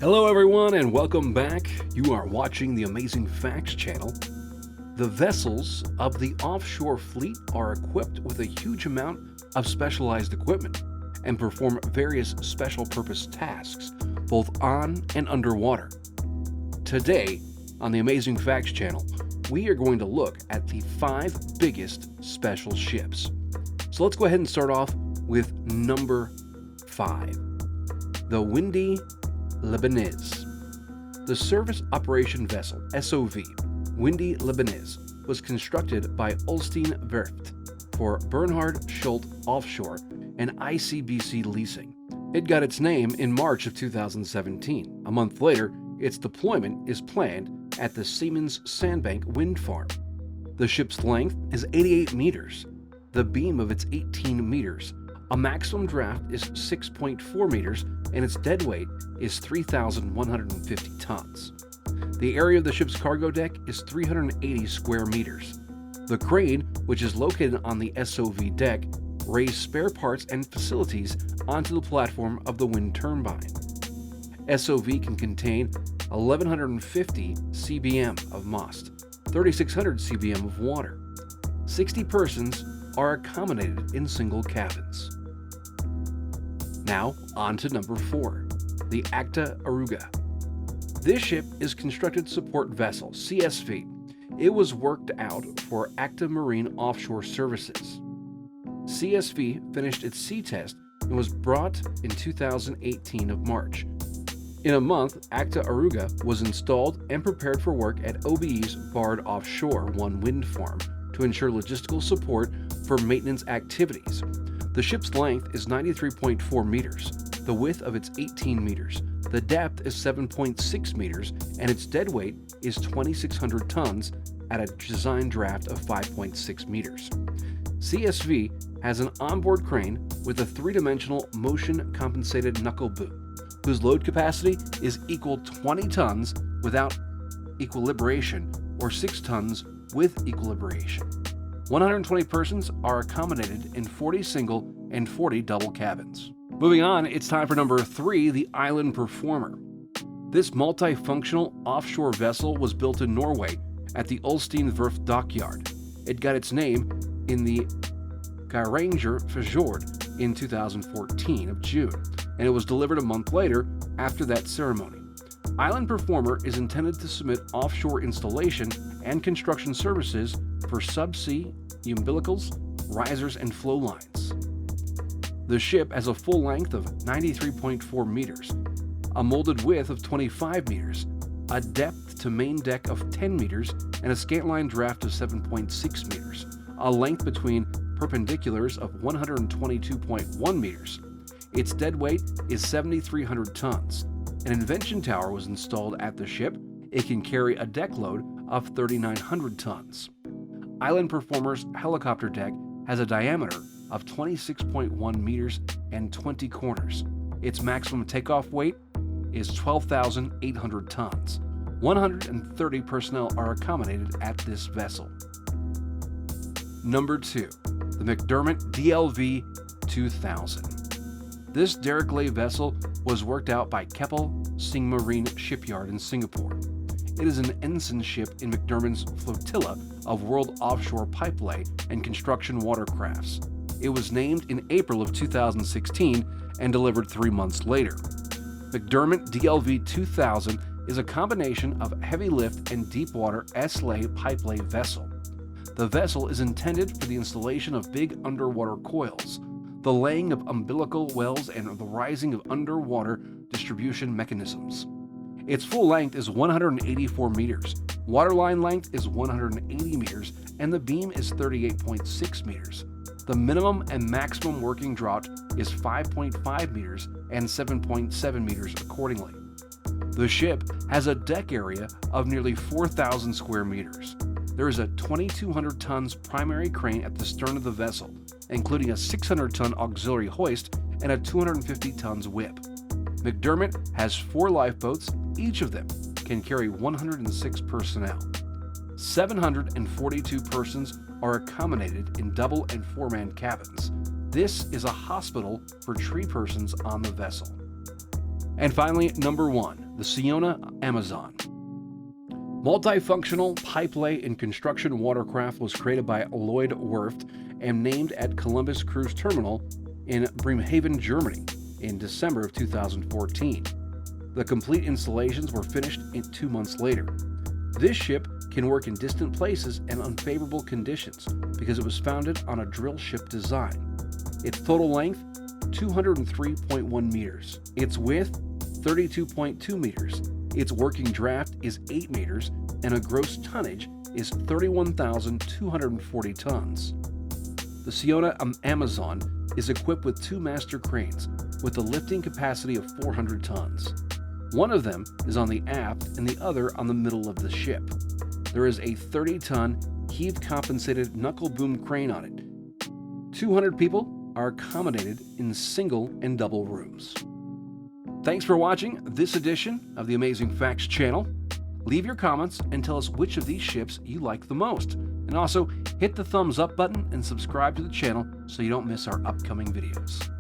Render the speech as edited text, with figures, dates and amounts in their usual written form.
Hello everyone and welcome back. You are watching the Amazing Facts channel. The vessels of the offshore fleet are equipped with a huge amount of specialized equipment and perform various special purpose tasks, both on and underwater. Today, on the Amazing Facts channel, we are going to look at the 5 biggest special ships. So let's go ahead and start off with number 5, the Windea Leibniz. The Service Operation Vessel, SOV, Windea Leibniz, was constructed by Ulstein Werft for Bernhard Schulte Offshore and ICBC Leasing. It got its name in March of 2017. A month later, its deployment is planned at the Siemens Sandbank wind farm. The ship's length is 88 meters, the beam of its 18 meters, a maximum draft is 6.4 meters, and its deadweight is 3,150 tons. The area of the ship's cargo deck is 380 square meters. The crane, which is located on the SOV deck, raised spare parts and facilities onto the platform of the wind turbine. SOV can contain 1,150 cbm of mast, 3,600 cbm of water. 60 persons are accommodated in single cabins. Now, on to number 4, the Acta Auriga. This ship is Constructed Support Vessel, CSV. It was worked out for Acta Marine Offshore Services. CSV finished its sea test and was brought in 2018 of March. In a month, Acta Auriga was installed and prepared for work at OBE's Bard Offshore 1 wind farm to ensure logistical support for maintenance activities. The ship's length is 93.4 meters, the width of its 18 meters, the depth is 7.6 meters, and its deadweight is 2,600 tons at a design draft of 5.6 meters. CSV has an onboard crane with a 3-dimensional motion-compensated knuckle boom, whose load capacity is equal 20 tons without equilibration or 6 tons with equilibration. 120 persons are accommodated in 40 single and 40 double cabins. Moving on, it's time for number 3, the Island Performer. This multifunctional offshore vessel was built in Norway at the Ulstein Werft dockyard. It got its name in the Geiranger Fjord in 2014 of June, and it was delivered a month later after that ceremony. Island Performer is intended to submit offshore installation and construction services for subsea umbilicals, risers, and flow lines. The ship has a full length of 93.4 meters, a molded width of 25 meters, a depth to main deck of 10 meters, and a scantline draft of 7.6 meters, a length between perpendiculars of 122.1 meters. Its deadweight is 7,300 tons. An invention tower was installed at the ship. It can carry a deck load of 3,900 tons. Island Performer's helicopter deck has a diameter of 26.1 meters and 20 corners. Its maximum takeoff weight is 12,800 tons. 130 personnel are accommodated at this vessel. Number 2, the McDermott DLV 2000. This derrick lay vessel was worked out by Keppel Sing Marine Shipyard in Singapore. It is an ensign ship in McDermott's flotilla of world offshore pipelay and construction watercrafts. It was named in April of 2016 and delivered 3 months later. McDermott DLV 2000 is a combination of heavy lift and deep water S-lay pipelay vessel. The vessel is intended for the installation of big underwater coils, the laying of umbilical wells, and the rising of underwater distribution mechanisms. Its full length is 184 meters, waterline length is 180 meters, and the beam is 38.6 meters. The minimum and maximum working draught is 5.5 meters and 7.7 meters accordingly. The ship has a deck area of nearly 4,000 square meters. There is a 2,200 tons primary crane at the stern of the vessel, including a 600-ton auxiliary hoist and a 250 tons whip. McDermott has 4 lifeboats. Each of them can carry 106 personnel. 742 persons are accommodated in double and 4-man cabins. This is a hospital for 3 persons on the vessel. And finally, number 1, the Siona Amazon. Multifunctional pipe-lay and construction watercraft was created by Lloyd Werft and named at Columbus Cruise Terminal in Bremerhaven, Germany in December of 2014. The complete installations were finished 2 months later. This ship can work in distant places and unfavorable conditions because it was founded on a drill ship design. Its total length, 203.1 meters. Its width, 32.2 meters. Its working draft is 8 meters, and a gross tonnage is 31,240 tons. The Siona Amazon is equipped with 2 master cranes with a lifting capacity of 400 tons. One of them is on the aft and the other on the middle of the ship. There is a 30-ton heave-compensated knuckle boom crane on it. 200 people are accommodated in single and double rooms. Thanks for watching this edition of the Amazing Facts channel. Leave your comments and tell us which of these ships you like the most. And also, hit the thumbs up button and subscribe to the channel so you don't miss our upcoming videos.